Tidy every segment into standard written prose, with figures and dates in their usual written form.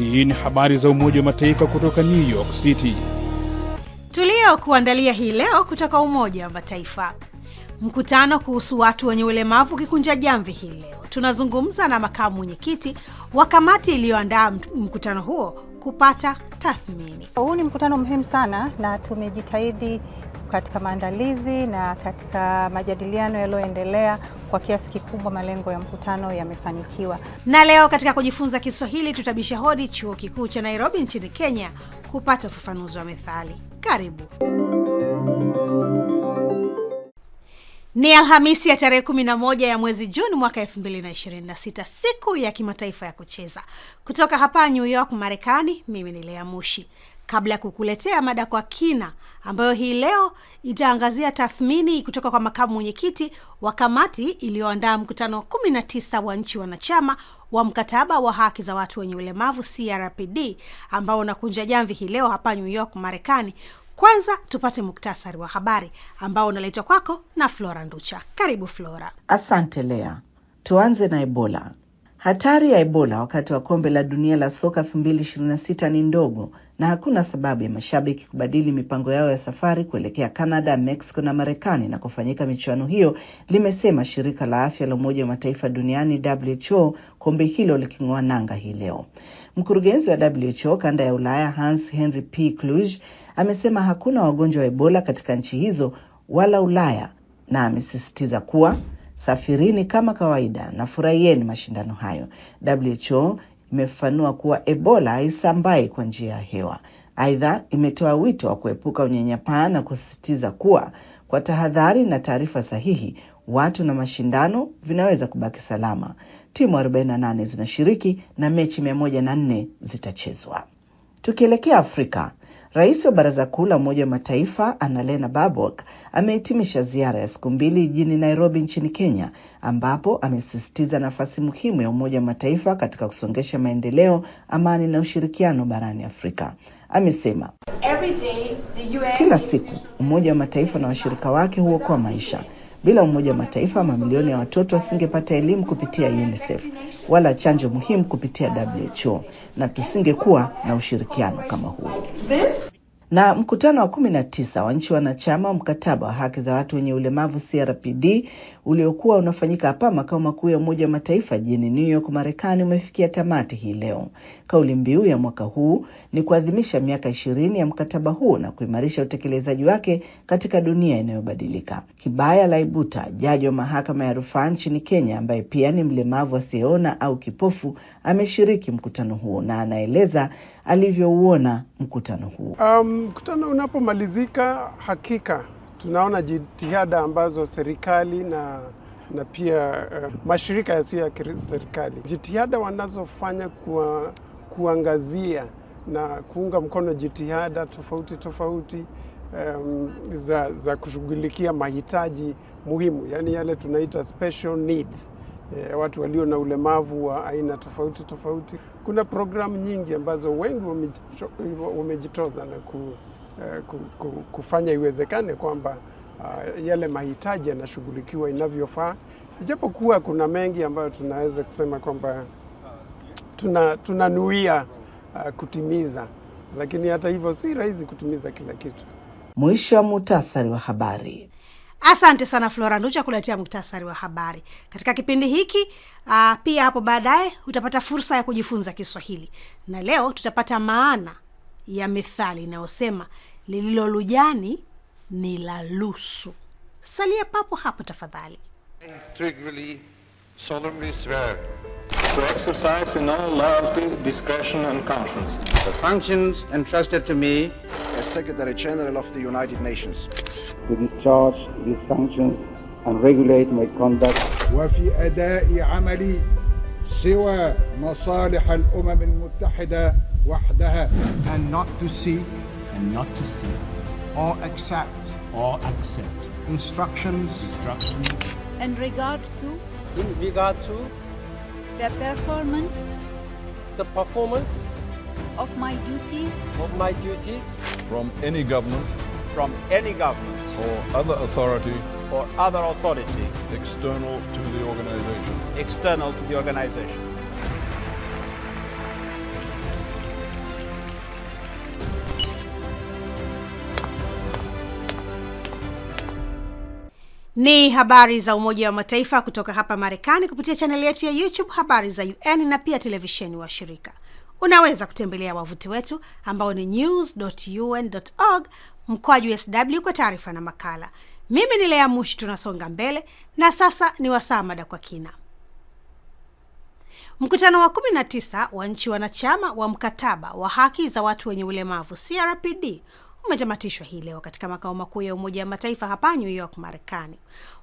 Hii ni habari za Umoja wa Mataifa kutoka New York City. Tulio kuandalia hii leo kutoka Umoja wa Mataifa. Mkutano kuhusu watu wenye ulemavu kikunja jamvi hii leo. Tunazungumza na makamu mwenyekiti wa kamati iliyoandaa mkutano huo kupata tathmini. Huu ni mkutano muhimu sana na tumejitahidi katika maandalizi na katika majadiliano yaliyoendelea. Kwa kiasi kikubwa malengo ya mkutano yamefanikiwa. Na leo katika kujifunza Kiswahili tutabisha hodi Chuo Kikuu cha Nairobi nchini Kenya kupata ufafanuzi wa methali. Karibu. Ni Alhamisi ya tarehe 11 ya mwezi Juni mwaka 2026, siku ya kimataifa ya kucheza. Kutoka hapa New York, Marekani, mimi ni Lea Mushi. Kabla ya kukuletea mada kwa kina ambayo hii leo itaangazia tathmini kutoka kwa makamu mwenyekiti wa kamati iliyoandaa mkutano 19 wa nchi wanachama wa mkataba wa haki za watu wenye ulemavu CRPD ambao unakunja jamvi hii leo hapa New York, Marekani. Kwanza tupate muktasari wa habari ambao unaletwa kwako na Flora Nducha. Karibu Flora. Asante Lea. Tuanze na Ebola. Hatari ya Ebola wakati wa kombe la dunia la soka 2026 ni ndogo na hakuna sababu ya mashabiki kubadili mipango yao ya safari kuelekea Canada, Mexico na Marekani na kufanyika michuano hiyo, limesema shirika la afya la Umoja wa Mataifa duniani WHO, kombe hilo liking'oa nanga hii leo. Mkurugenzi wa WHO kanda ya Ulaya Hans Henry P. Kluge amesema hakuna wagonjwa wa Ebola katika nchi hizo wala Ulaya, na amesisitiza kuwa safirini kama kawaida na furahieni mashindano hayo. WHO imefafanua kuwa Ebola haisambai kwa njia ya hewa. Aidha, imetoa wito wa kuepuka unyanyapaa na kusisitiza kuwa kwa tahadhari na taarifa sahihi, watu na mashindano vinaweza kubaki salama. Timu 48 zinashiriki na mechi 104 zitachezwa. Tukielekea Afrika, Rais wa Baraza Kuu la Umoja wa Mataifa Annalena Baerbock amehitimisha ziara ya siku 2 jijini Nairobi nchini Kenya, ambapo amesisitiza nafasi muhimu ya Umoja wa Mataifa katika kusongesha maendeleo, amani na ushirikiano barani Afrika. Amesema kila siku Umoja wa Mataifa na washirika wake huokoa maisha. Bila Umoja wa Mataifa mamilioni ya watoto wasingepata elimu kupitia UNICEF wala chanjo muhimu kupitia WHO, na tusingekuwa na ushirikiano kama huu. Na mkutano wa 19 wa nchi wanachama wa mkataba wa haki za watu wenye ulemavu CRPD uliokuwa unafanyika hapa makao makuu ya Umoja wa Mataifa jijini New York, Marekani umefikia tamati hii leo. Kauli mbiu ya mwaka huu ni kuadhimisha miaka 20 ya mkataba huo na kuimarisha utekelezaji wake katika dunia inayobadilika. Kibaya Laibuta, jaji wa mahakama ya rufaa nchini Kenya ambaye pia ni mlemavu asiyeona au kipofu, ameshiriki mkutano huo na anaeleza alivyouona mkutano huo. Mkutano unapomalizika, hakika tunaona jitihada ambazo serikali na pia mashirika yasiyo ya serikali, jitihada wanazofanya kuangazia na kuunga mkono jitihada tofauti za kushughulikia mahitaji muhimu, yani yale tunaita special needs, watu walio na ulemavu wa aina tofauti. Kuna programu nyingi ambazo wengi wamejitoza na kufanya iwezekane kwamba yale mahitaji yanashughulikiwa inavyofaa. Ijapokuwa kuna mengi ambayo tunaweza kusema kwamba tunanuia kutimiza, lakini hata hivyo si rahisi kutimiza kila kitu. Mwisho wa muhtasari wa habari. Asante sana Flora Nducha kuletea muktasari wa habari. Katika kipindi hiki pia hapo baadaye utapata fursa ya kujifunza Kiswahili. Na leo tutapata maana ya methali inayosema lililo lujani ni la lusu. Salia papo hapo tafadhali. Integrally, solemnly swear to exercise in all loyalty, discretion and conscience the functions entrusted to me as Secretary General of the United Nations, to discharge these functions and regulate my conduct وفي أداء عملي سوى مصالح الأمم المتحدة وحدها, and not to seek or accept instructions in regard to the performance of my duties from any government or other authority external to the organization. Ni habari za Umoja wa Mataifa kutoka hapa Marekani kupitia chaneli yetu ya YouTube Habari za UN na pia televisheni wa shirika. Unaweza kutembelea wavuti wetu ambao ni news.un.org/SW kwa taarifa na makala. Mimi ni Lea Mushi, tunasonga mbele na sasa ni wasaa mada kwa kina. Mkutano wa 19 wa nchi wanachama wa mkataba wa haki za watu wenye ulemavu CRPD umetamatishwa hii leo katika makao makuu ya Umoja wa Mataifa hapa New York, Marekani.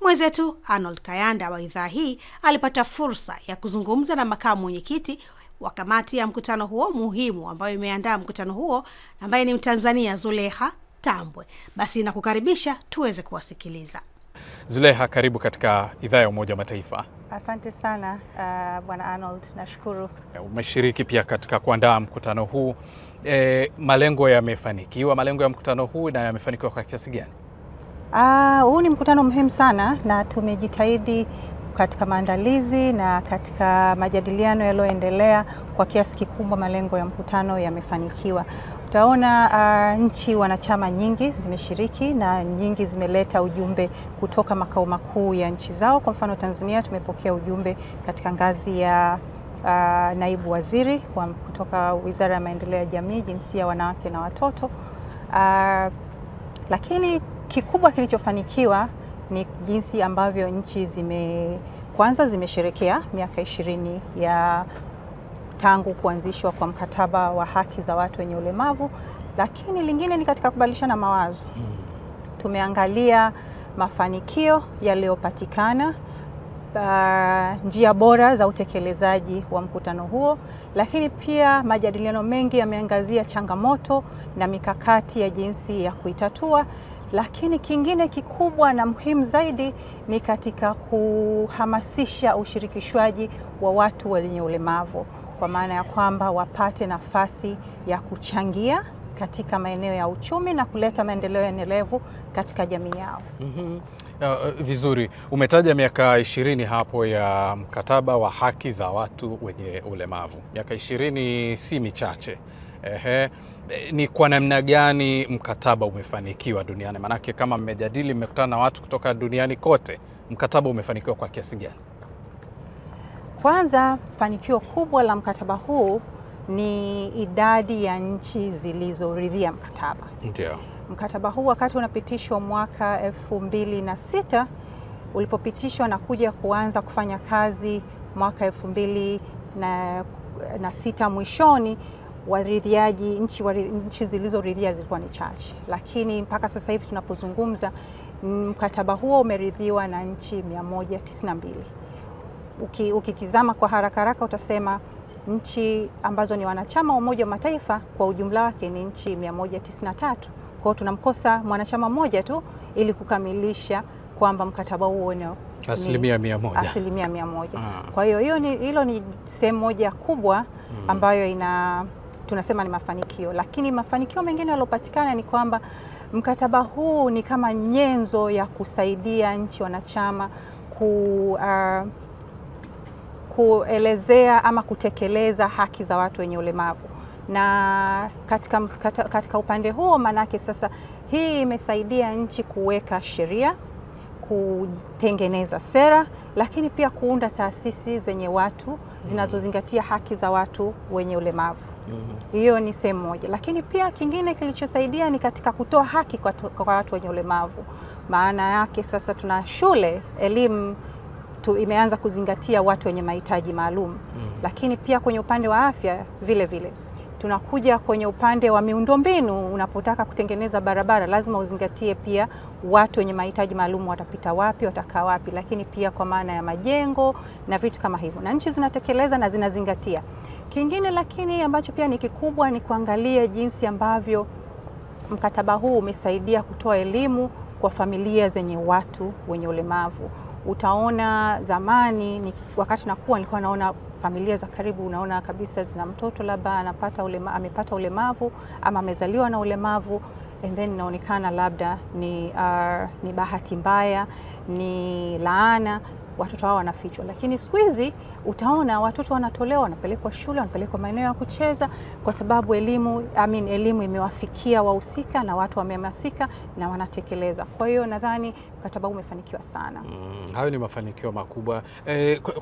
Mwenzetu Arnold Kayanda wa idhaa hii alipata fursa ya kuzungumza na makamu mwenyekiti wa kamati ya mkutano huo muhimu ambayo imeandaa mkutano huo, ambaye ni Mtanzania Zulekha Tambwe. Basi nakukaribisha tuweze kuwasikiliza. Zulekha, karibu katika idhaa ya Umoja wa Mataifa. Asante sana Bwana Arnold, nashukuru. Umeshiriki pia katika kuandaa mkutano huu. Malengo yamefanikiwa, malengo ya mkutano huu na yamefanikiwa kwa kiasi gani? Huu ni mkutano muhimu sana na tumejitahidi katika maandalizi na katika majadiliano yaliyoendelea. Kwa kiasi kikubwa malengo ya mkutano yamefanikiwa. Utaona nchi wanachama nyingi zimeshiriki na nyingi zimeleta ujumbe kutoka makao makuu ya nchi zao. Kwa mfano Tanzania tumepokea ujumbe katika ngazi ya naibu waziri kutoka Wizara ya Maendeleo ya Jamii, Jinsia, Wanawake na Watoto. Lakini kikubwa kilichofanikiwa ni jinsi ambavyo nchi kwanza zimesherekea miaka 20 ya tangu kuanzishwa kwa mkataba wa haki za watu wenye ulemavu, lakini lingine ni katika kubadilishana mawazo. Tumeangalia mafanikio yaliyopatikana, njia bora za utekelezaji wa mkutano huo, lakini pia majadiliano mengi yameangazia changamoto na mikakati ya jinsi ya kuitatua. Lakini kingine kikubwa na muhimu zaidi ni katika kuhamasisha ushirikishwaji wa watu wenye ulemavu, kwa maana ya kwamba wapate nafasi ya kuchangia katika maeneo ya uchumi na kuleta maendeleo endelevu katika jamii yao. Vizuri. Umetaja miaka 20 hapo ya mkataba wa haki za watu wenye ulemavu. Miaka 20 si michache. Ni kwa namna gani mkataba umefanikiwa duniani? Manake kama mmejadili, mmekutana na watu kutoka duniani kote, mkataba umefanikiwa kwa kiasi gani? Kwanza, fanikio kubwa la mkataba huu ni idadi ya nchi zilizoridhia mkataba. Ndio. Mkataba huu wakati unapitishwa mwaka 2006, ulipopitishwa na kuja kuanza kufanya kazi mwaka 2006 mwishoni, waridhiaji nchi zilizoridhia zilikuwa ni chache, lakini mpaka sasa hivi tunapozungumza mkataba huo umeridhiwa na nchi 192. Ukitizama kwa haraka haraka utasema nchi ambazo ni wanachama wa Umoja wa Mataifa kwa ujumla wake ni nchi 193. Kwa hiyo tunamkosa mwanachama mmoja tu ili kukamilisha kwamba mkataba huo ni asilimia 100. Kwa hiyo hilo ni sehemu moja kubwa ambayo tunasema ni mafanikio. Lakini mafanikio mengine yaliyopatikana ni kwamba mkataba huu ni kama nyenzo ya kusaidia nchi wanachama kuelezea ama kutekeleza haki za watu wenye ulemavu. Na katika upande huo, manake sasa hii imesaidia nchi kuweka sheria, kutengeneza sera, lakini pia kuunda taasisi zenye watu zinazozingatia haki za watu wenye ulemavu. Hiyo ni sehemu moja. Lakini pia kingine kilichosaidia ni katika kutoa haki kwa watu wenye ulemavu. Maana yake sasa tuna shule, elimu imeanza kuzingatia watu wenye mahitaji maalum. Lakini pia kwenye upande wa afya vile vile. Tunakuja kwenye upande wa miundombinu, unapotaka kutengeneza barabara lazima uzingatie pia watu wenye mahitaji maalum watapita wapi, watakaa wapi, lakini pia kwa maana ya majengo na vitu kama hivyo. Na nchi zinatekeleza na zinazingatia. Kingine lakini ambacho pia ni kikubwa ni kuangalia jinsi ambavyo mkataba huu umesaidia kutoa elimu kwa familia zenye watu wenye ulemavu. Utaona zamani wakati nilikuwa naona familia za karibu, unaona kabisa zina mtoto labda amepata ulemavu ama amezaliwa na ulemavu, and then inaonekana labda ni bahati mbaya, ni laana, watoto hao wanafichwa. Lakini siku hizi utaona watoto wanatolewa, wanapelekwa shule, wanapelekwa maeneo ya kucheza, kwa sababu elimu imewafikia wahusika na watu wamehamasika na wanatekeleza. Kwa hiyo nadhani mkataba huu umefanikiwa sana. Hayo ni mafanikio makubwa.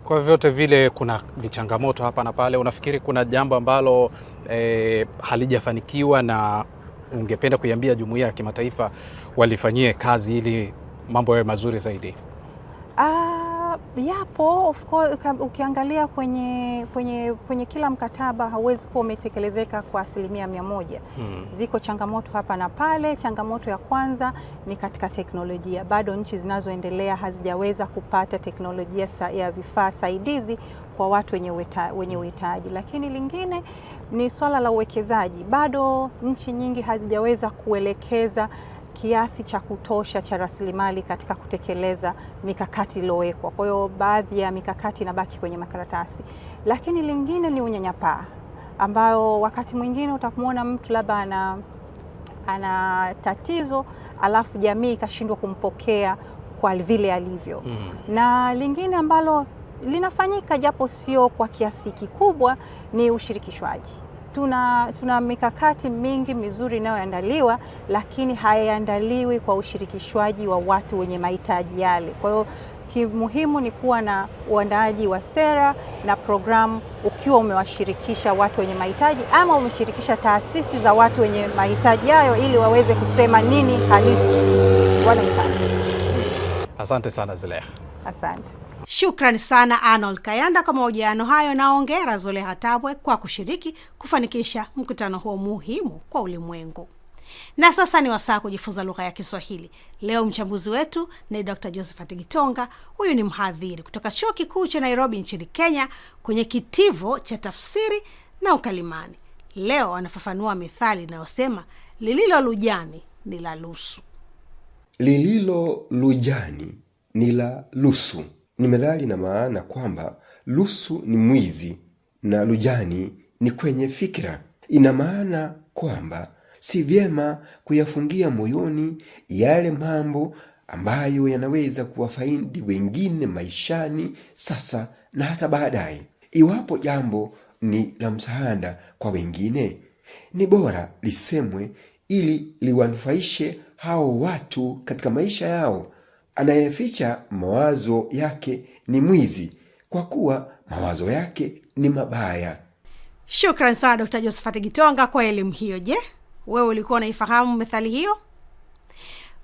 Kwa vyote vile kuna vichangamoto hapa na pale. Unafikiri kuna jambo ambalo halijafanikiwa na ungependa kuiambia jumuiya ya kimataifa walifanyie kazi ili mambo yawe mazuri zaidi? Yapo, of course. Ukiangalia kwenye kila mkataba hauwezi kuwa umetekelezeka kwa 100%. Ziko changamoto hapa na pale. Changamoto ya kwanza ni katika teknolojia. Bado nchi zinazoendelea hazijaweza kupata teknolojia ya vifaa saidizi kwa watu wenye uhitaji. Lakini lingine ni swala la uwekezaji. Bado nchi nyingi hazijaweza kuelekeza kiasi cha kutosha cha rasilimali katika kutekeleza mikakati iliyowekwa. Kwa hiyo baadhi ya mikakati inabaki kwenye makaratasi. Lakini lingine ni unyanyapaa, ambayo wakati mwingine utakumwona mtu labda ana tatizo alafu jamii ikashindwa kumpokea kwa vile alivyo. Na lingine ambalo linafanyika japo sio kwa kiasi kikubwa ni ushirikishwaji. Tuna mikakati mingi mizuri inayoandaliwa, lakini haiandaliwi kwa ushirikishwaji wa watu wenye mahitaji yale. Kwa hiyo kimuhimu ni kuwa na uandaaji wa sera na programu ukiwa umewashirikisha watu wenye mahitaji ama umeshirikisha taasisi za watu wenye mahitaji hayo ili waweze kusema nini halisi wanahitaji. Asante sana Zulekha. Asante. Shukrani sana Arnold Kayanda kwa mahojiano hayo, na hongera Zulekha Tabwe kwa kushiriki kufanikisha mkutano huo muhimu kwa ulimwengu. Na sasa ni wasaa kujifunza lugha ya Kiswahili. Leo mchambuzi wetu ni Dr. Josephat Gitonga. Huyu ni mhadhiri kutoka Chuo Kikuu cha Nairobi nchini Kenya kwenye kitivo cha tafsiri na ukalimani. Leo anafafanua methali inayosema lililo lujani ni la lusu. Lililo lujani ni la lusu ni methali na maana kwamba lusu ni mwizi na lujani ni kwenye fikra. Ina maana kwamba si vyema kuyafungia moyoni yale mambo ambayo yanaweza kuwafaidi wengine maishani sasa na hata baadaye. Iwapo jambo ni la msaada kwa wengine, ni bora lisemwe ili liwanufaishe hao watu katika maisha yao. Anayeficha mawazo yake ni mwizi, kwa kuwa mawazo yake ni mabaya. Shukrani sana Dr. Josephat Gitonga kwa elimu hiyo. Je, wewe ulikuwa unaifahamu methali hiyo?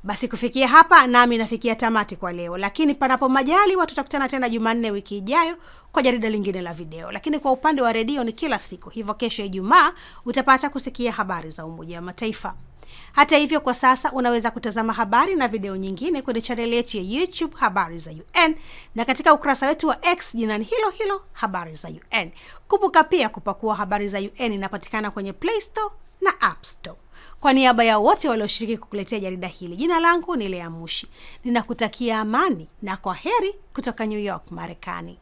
Basi kufikia hapa nami nafikia tamati kwa leo, lakini panapo majaliwa tutakutana tena Jumanne wiki ijayo kwa jarida lingine la video. Lakini kwa upande wa redio ni kila siku, hivyo kesho Ijumaa utapata kusikia habari za Umoja wa Mataifa. Hata hivyo kwa sasa unaweza kutazama habari na video nyingine kwenye channel yetu ya YouTube Habari za UN, na katika ukurasa wetu wa X jina hilo hilo Habari za UN. Kumbuka pia kupakua Habari za UN inapatikana kwenye Play Store na App Store. Kwa niaba ya wote walioshiriki kukuletea jarida hili, jina langu ni Lea Mushi. Ninakutakia amani na kwaheri kutoka New York, Marekani.